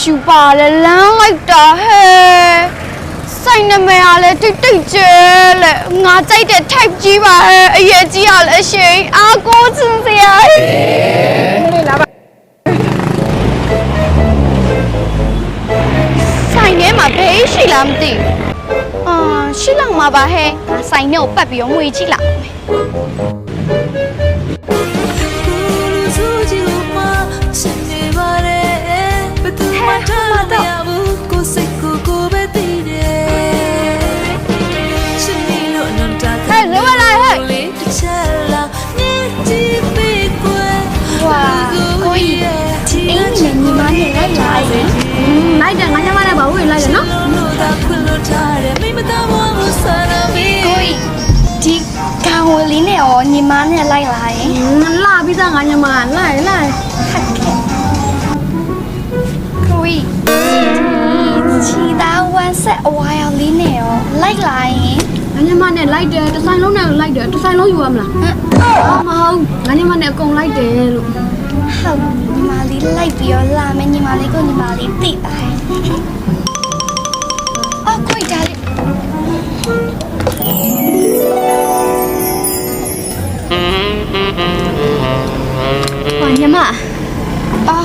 ရှူပါလေလမ်းလိုက်တာဟဲ့စိုက်နမဲရလဲတိတ်တိတ်ကျဲလေငါကြိုက်တဲ့ type ကြီးပါဟဲ့အရေးကြီးရလဲရှင်အားကိုးချင်စရာဆိုင်ထဲမှာဘေးရှိလားမသိရှိလောက်မှာပါဟဲ့ငါဆိုင်ထဲကိုပတ်ပြီးတော့ငွေကြည့်လာလိုက်တယ်ငါညမနဲ့ဘာဝင်လိုက်တယ်နော်ကိုကြီးဒီကောင်ဝလေးနဲ့ရောညီမနဲ့လိုက်လာရင်လာပြီးသားငါညမလိုက်ကိုကြီးချီသားဝမ်းဆက်အဝါရောင်လေးနဲ့ရောလိုက်လာရင်ငါညမနဲ့လိုက်တယ်တစ်ဆိုင်လုံးနဲ့လိုက်တယ်တစ်ဆိုင်လုံးယူရမလားမဟုတ်ငါညမနဲ့အကုန်လိုက်တယ်လို့ဟုတ်ညီမလေးလိုက်ပြီးတော့လာမယ်ညီမလေးကိုညီမလေးသိပါတယ်အော်ကိုကြီးဒါလေးဘာညီမ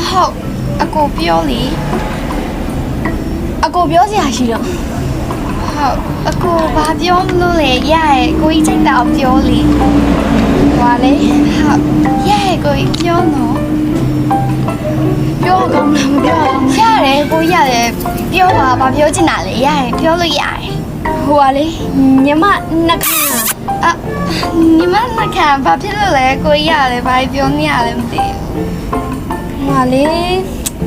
ဟုတ်အကိုပြောလေအကိုပြောစရာရှိတော့ဟုတ်အကိုဘာပြောမလို့လဲရရဲ့ကိုကြီးချိန်တော့ပြောလေဟွာလေဟုတ်ရရဲ့ကိုကြီးပြောနော်ပြောကောင်းလားမပြောရတယ်ကိုရတယ်ပြောပါဘာပြောချင်တာလဲရတယ်ပြောလို့ရတယ်ဟိုကလေညီမနှက်ခါညီမနှက်ခါဘာဖြစ်လို့လဲကိုရတယ်ဘာပြောနေရလဲမသိဘူးဟိုလေ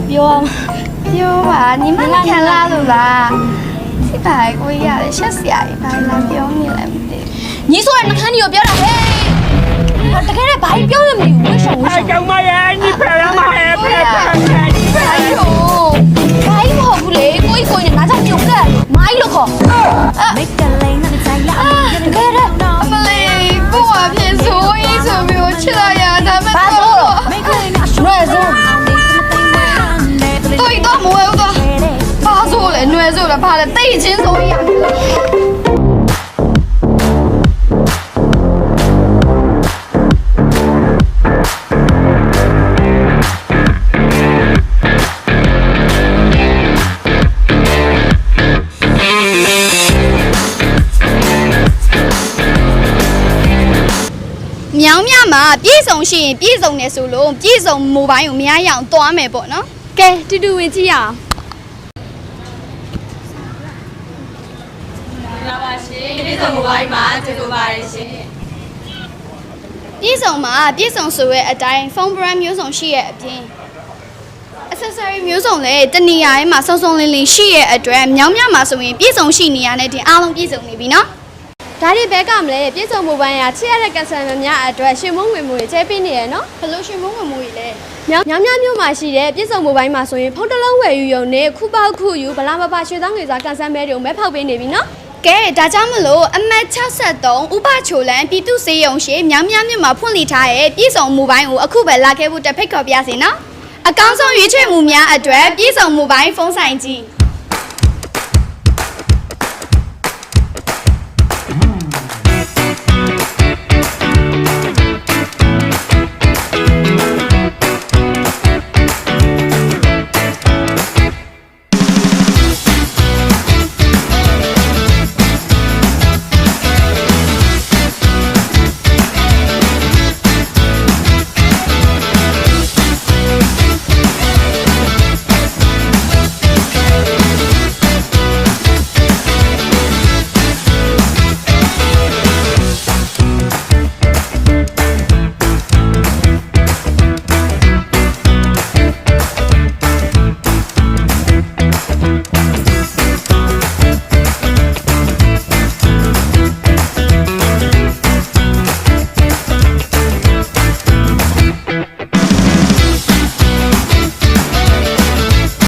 ပြောပါညီမနှက်ခါလားလို့လားစိတ်ပါကိုရတယ်ရှက်စရာဘာလာပြောနေလဲမသိဘူးညီဆိုရနှက်ခါကြီးကိုပြောတာဟဲ့တကယ်လည်းဘာပြောလို့မသိဘူးဝှရှောင်းကြောင်မရဲ့ညီဖယ်ရမှာဟဲ့ဖယ်ဘာမဟုတ်ဘူးလေကိုကြီးနဲ့ငါကြောင့်ပြုတ်ခဲ့မိုင်းလို့ခေါ်တကယ်လည်းအမလေးကိုကဖြစ်ဆိုရေးဆိုပြီးချစ်လိုက်ရတာမဟုတ်တော့နွယ်ဆိုတော့မဝဲတော့ဘာဆိုလဲနွယ်ဆိုတော့ဘာလဲတိတ်ချင်းဆိုရမြောင်းမြမှာပြည့်စုံရှိရင်ပြည့်စုံနေဆိုလို့ပြည့်စုံမိုဘိုင်းကိုမရရအောင်သွားမယ်ပေါ့နော်ကဲတူတူဝင်ကြည့်ရအောင်လာပါရှင်ပြည့်စုံမိုဘိုင်းမှာကျေးဇူးပါတယ်ရှင်ပြည့်စုံမှာပြည့်စုံဆိုရဲ့အတိုင်းဖုန်း brand မျိုးစုံရှိရဲ့အပြင် accessory မျိုးစုံလည်းတနေရာထဲမှာစုံစုံလင်းလင်းရှိရဲ့အတွက်မြောင်းမြမှာဆိုရင်ပြည့်စုံရှိနေရတဲ့တင်အားလုံးပြည့်စုံနေပြီနော်ဒါတွေဘက်ကမလဲပြည့်စုံမိုဘိုင်းရချစ်ရတဲ့ကဆန်များအတွက်ရှင်မုံဝင်မှုတွေချဲပေးနေရနော်ဘလို့ရှင်မုံဝင်မှုတွေလဲမြောင်းမျိုးမှာရှိတဲ့ပြည့်စုံမိုဘိုင်းမှာဆိုရင်ဖုန်းတစ်လုံးဝယ်ယူရုံနဲ့ခုပေါက်ခုယူဗလာမပါရွှေသားငွေစားကန်ဆန်းမဲတွေကိုမဲဖောက်ပေးနေပြီနော်ကဲဒါကြောင့်မလို့အမတ်63ဥပချိုလန်ပြည်သူစေယုံရှိမြောင်းမြို့မှာဖွင့်လှစ်ထားတဲ့ပြည့်စုံမိုဘိုင်းကိုအခုပဲလာခဲ့ဖို့တက်ဖိတ်ခေါ်ပြစီနော်အကောင်းဆုံးရွေးချယ်မှုများအတွက်ပြည့်စုံမိုဘိုင်းဖုန်းဆိုင်ကြီး